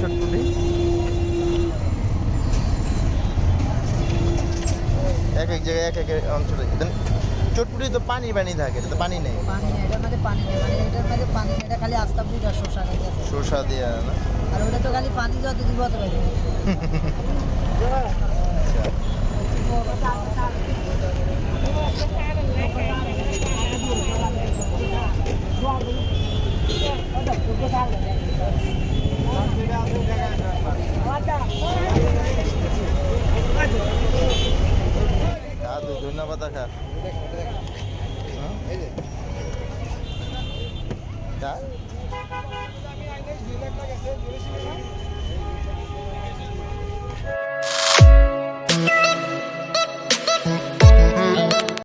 চটপটি এক এক জায়গায় এক এক অঞ্চলে চটপটি তো পানি পানি থাকে, এটা তো পানি নেই। পানি নেই, এটার মধ্যে পানি নেই, মানে এটার মধ্যে পানি নেই, এটা খালি আস্তা বুঝা শসা দিয়ে আছে। শসা দিয়ে না, আর ওটা তো খালি পানি যত দিব তত পাইবে। ধন্যবাদ খা